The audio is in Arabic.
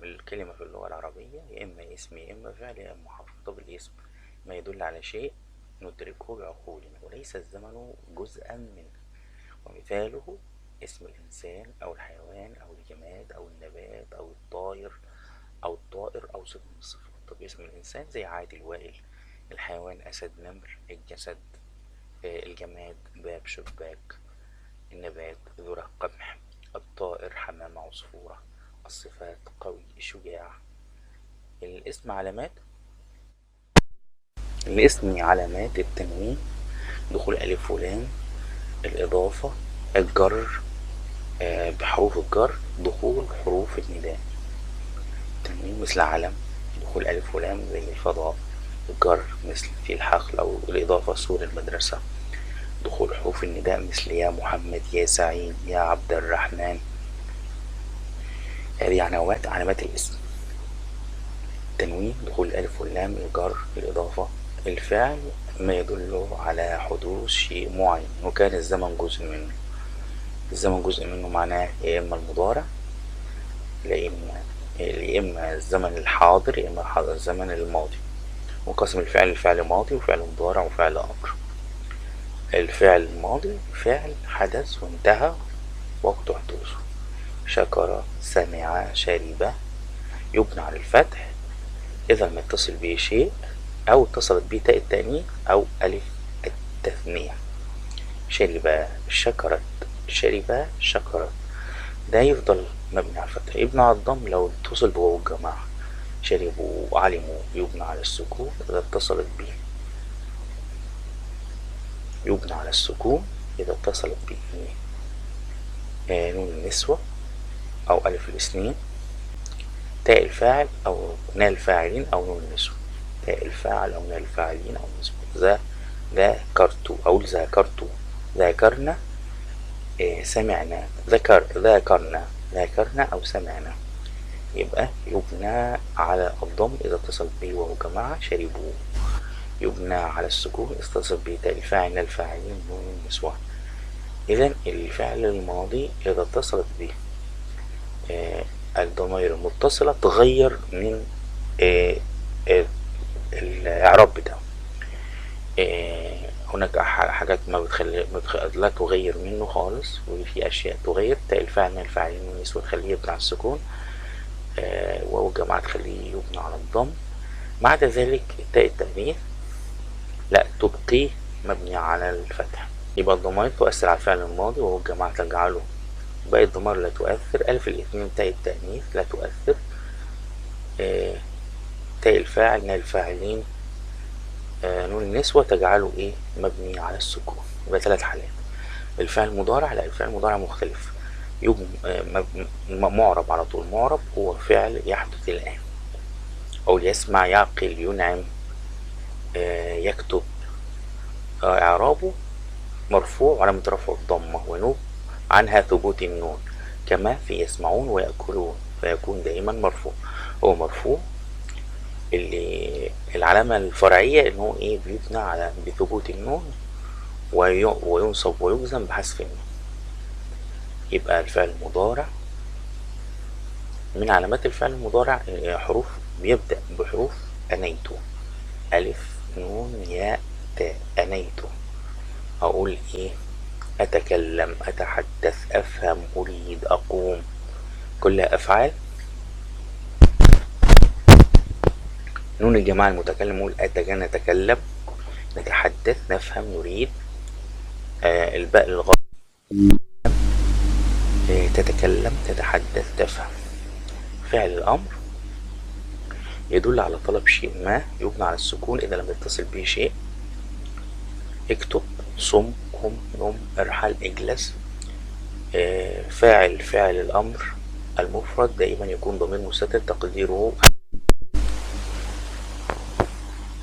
الكلمة في اللغة العربية يا إما اسم يا إما فعل يا إما حرف. طب الاسم ما يدل على شيء ندركه بعقولنا وليس الزمن جزءا منه، ومثاله اسم الإنسان أو الحيوان أو الجماد أو النبات أو الطائر أو صفة من الصفات. طب اسم الإنسان زي عادل وائل، الحيوان أسد نمر، الجسد الجماد باب شباك، النبات ذرة قمح، الطائر حمامة عصفورة، الصفات قوي شجاع. الاسم علامات التنوين، دخول ألف ولام، الإضافة، الجر بحروف الجر، دخول حروف النداء. التنوين مثل علم، دخول ألف ولام زي الفضاء، الجر مثل في الحقل أو الإضافة سور المدرسة، دخول حروف النداء مثل يا محمد يا سعيد يا عبد الرحمن. هذه علامات الاسم. التنوين دخول الألف واللام، الجر، الإضافة، الفعل ما يدل على حدوث شيء معين وكان الزمن جزء منه. الزمن جزء منه معناه يا إما المضارع يا إما الزمن الحاضر يا إما الزمن الماضي. وقسم الفعل لفعل ماضي وفعل مضارع وفعل أمر. الفعل الماضي فعل حدث وانتهى وقت حدوثه، شكر، سمع، شرب، يبنى على الفتح إذا ما اتصل به شيء أو اتصلت به تاء التأنيث أو ألف التثنية. شرب، شكرت، شرب، شكرت، ده يفضل مبني على الفتح. يبنى على الضم لو اتصل بواو الجماعة، شربوا وعلموا يبنى على السكون إذا اتصلت به، يبنى على السكون إذا اتصلت به نون النسوة أو ألف الاثنين، تاء الفاعل أو نال الفاعلين أو نون النسوة، تاء الفاعل أو نال الفاعلين أو نسوة. ذاكرت أو ذاكرت، ذاكرنا، سمعنا، ذاكرنا أو سمعنا. يبقى يبنى على الضم إذا اتصل به وهو جماعة، شربوا. يبنى على السكون إذا اتصل به تاء الفاعل نال الفاعلين نون النسوة. إذا الفعل الماضي إذا اتصلت به الضمائر المتصلة تغير من الإعراب بتاعه. هناك حاجات لا تغير منه خالص، وفي أشياء تغير. تاء الفاعل من الفاعلين والنسوة تخليه يبنى على السكون، واو الجماعة تخليه يبنى على الضم. ما عدا ذلك تاء التأنيث لا تبقي مبني على الفتح. يبقى الضمائر تؤثر على الفعل الماضي وهو الجماعة تجعله، باقي الضمائر لا تؤثر. ألف الاثنين تاء التأنيث لا تؤثر. تاء الفاعل نال الفاعلين نون النسوة تجعله مبني على السكون. يبقى 3 حالات. الفعل المضارع لا، الفعل المضارع مختلف، معرب على طول. معرب هو فعل يحدث الآن، أو يسمع، يعقل، ينعم، يكتب. إعرابه مرفوع وعلامة رفعه الضمة ونوب عنها ثبوت النون، كما في يسمعون ويأكلون، فيكون دائما مرفوع. هو مرفوع اللي العلامة الفرعية إن هو بيبنى على بثبوت النون وينصب ويجزم بحذف النون. يبقى الفعل المضارع من علامات الفعل المضارع حروف بيبدأ بحروف أنيت، ألف نون ياء تاء. أنيت أقول أتكلم، أتحدث، أفهم، أريد، أقوم، كلها أفعال. نون الجماعة المتكلم أقول نتكلم، نتحدث، نفهم، نريد. الباء الغائب تتكلم، تتحدث، تفهم. فعل الأمر يدل على طلب شيء ما، يبنى على السكون إذا لم يتصل به شيء. اكتب، صم، قم، نم، ارحل، اجلس. فاعل الأمر المفرد دائما يكون ضمير مستتر تقديره